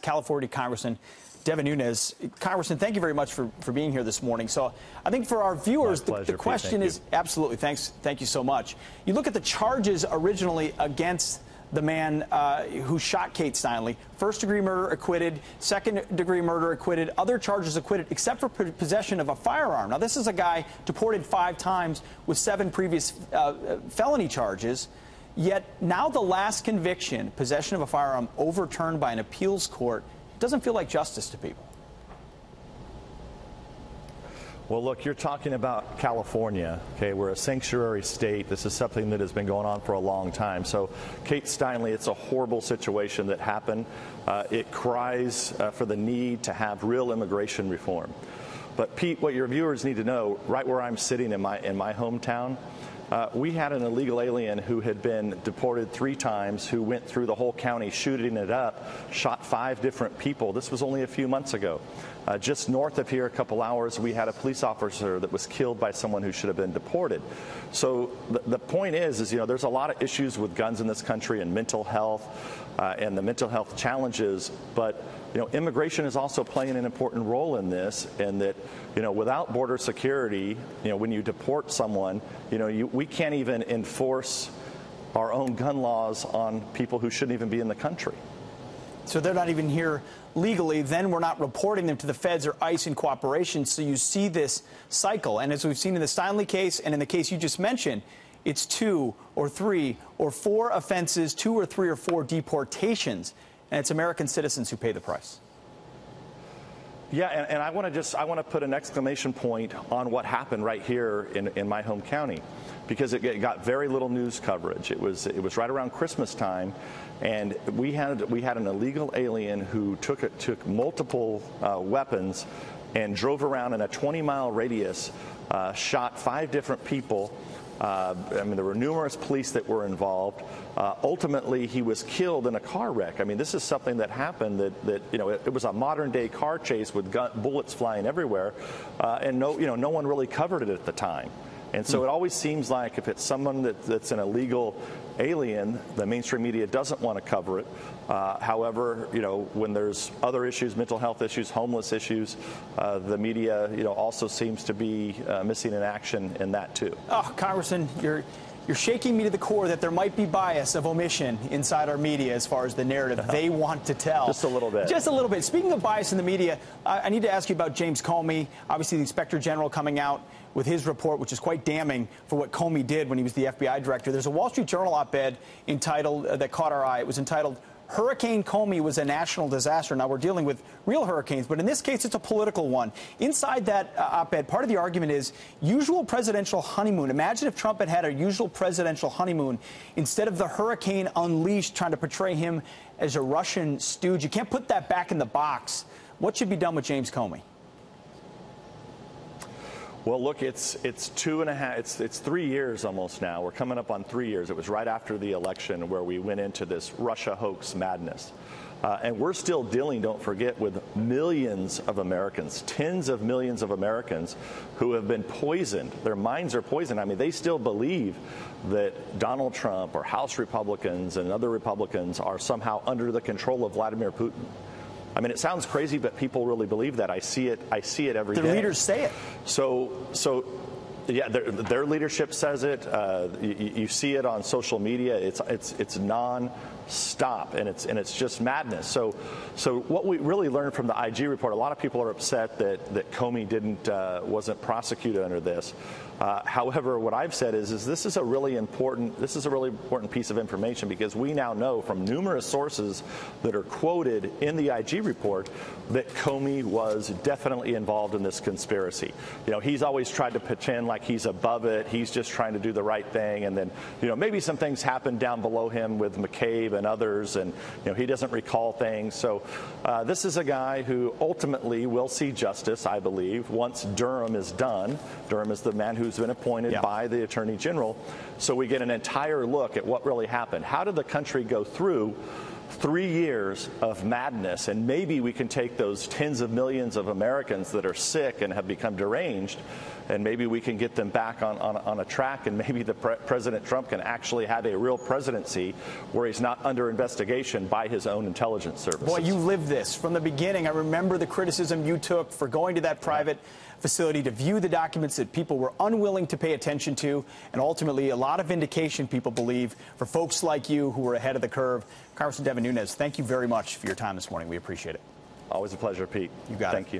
California Congressman Devin Nunes. Congressman, thank you very much for being here this morning. So I think for our viewers, the question is absolutely. Thank you so much. You look at the charges originally against the man who shot Kate Steinle. First-degree murder acquitted, second-degree murder acquitted, other charges acquitted, except for possession of a firearm. Now, this is a guy deported 5 times with 7 previous felony charges. Yet now the last conviction, possession of a firearm, overturned by an appeals court, doesn't feel like justice to people. Well, look, you're talking about California, okay? We're a sanctuary state. This is something that has been going on for a long time. So Kate Steinle, it's a horrible situation that happened. It cries for the need to have real immigration reform. But Pete, what your viewers need to know, right where I'm sitting in my hometown, we had an illegal alien who had been deported 3 times, who went through the whole county shooting it up, shot 5 different people. This was only a few months ago. Just north of here, a couple hours, we had a police officer that was killed by someone who should have been deported. So the point is, you know, there's a lot of issues with guns in this country and mental health and the mental health challenges. But, you know, immigration is also playing an important role in this, and that, you know, without border security, you know, when you deport someone, you know, we can't even enforce our own gun laws on people who shouldn't even be in the country. So they're not even here legally, then we're not reporting them to the feds or ICE in cooperation. So you see this cycle. And as we've seen in the Steinle case and in the case you just mentioned, it's 2 or 3 or 4 offenses, 2 or 3 or 4 deportations. And it's American citizens who pay the price. Yeah, and I want to put an exclamation point on what happened right here in my home county, because it got very little news coverage. It was right around Christmas time, and we had an illegal alien who took multiple weapons and drove around in a 20-mile radius, shot 5 different people. I mean, there were numerous police that were involved. Ultimately, he was killed in a car wreck. I mean, this is something that happened that you know, it was a modern-day car chase with bullets flying everywhere, and no one really covered it at the time. And so it always seems like if it's someone that's an illegal alien, the mainstream media doesn't want to cover it. However, you know, when there's other issues, mental health issues, homeless issues, the media, you know, also seems to be missing in action in that too. Oh, Congressman, you're shaking me to the core that there might be bias of omission inside our media as far as the narrative they want to tell. Just a little bit. Just a little bit. Speaking of bias in the media, I need to ask you about James Comey. Obviously, the Inspector General coming out with his report, which is quite damning for what Comey did when he was the FBI director. There's a Wall Street Journal op-ed entitled that caught our eye. It was entitled, "Hurricane Comey was a national disaster." Now, we're dealing with real hurricanes, but in this case, it's a political one. Inside that op-ed, part of the argument is usual presidential honeymoon. Imagine if Trump had had a usual presidential honeymoon instead of the hurricane unleashed, trying to portray him as a Russian stooge. You can't put that back in the box. What should be done with James Comey? Well, look, it's 3 years almost now. We're coming up on 3 years. It was right after the election where we went into this Russia hoax madness. And we're still dealing, don't forget, with millions of Americans, tens of millions of Americans who have been poisoned. Their minds are poisoned. I mean, they still believe that Donald Trump or House Republicans and other Republicans are somehow under the control of Vladimir Putin. I mean, it sounds crazy, but people really believe that. I see it every day. The leaders say it. So yeah, their leadership says it. You see it on social media. It's non-stop, and it's just madness. So what we really learned from the IG report, a lot of people are upset that Comey wasn't prosecuted under this. However, what I've said is this is a really important piece of information, because we now know from numerous sources that are quoted in the IG report that Comey was definitely involved in this conspiracy. You know, he's always tried to pretend like he's above it. He's just trying to do the right thing, and then, you know, maybe some things happened down below him with McCabe and others, and, you know, he doesn't recall things. So this is a guy who ultimately will see justice, I believe, once Durham is done. Durham is the man who's been appointed by the Attorney General. So we get an entire look at what really happened. How did the country go through 3 years of madness, and maybe we can take those tens of millions of Americans that are sick and have become deranged, and maybe we can get them back on a track, and maybe President Trump can actually have a real presidency where he's not under investigation by his own intelligence services. Boy, you lived this from the beginning. I remember the criticism you took for going to that private facility to view the documents that people were unwilling to pay attention to, and ultimately a lot of vindication, people believe, for folks like you who were ahead of the curve. Congressman Devin Nunes, thank you very much for your time this morning. We appreciate it. Always a pleasure, Pete. You got it. Thank you.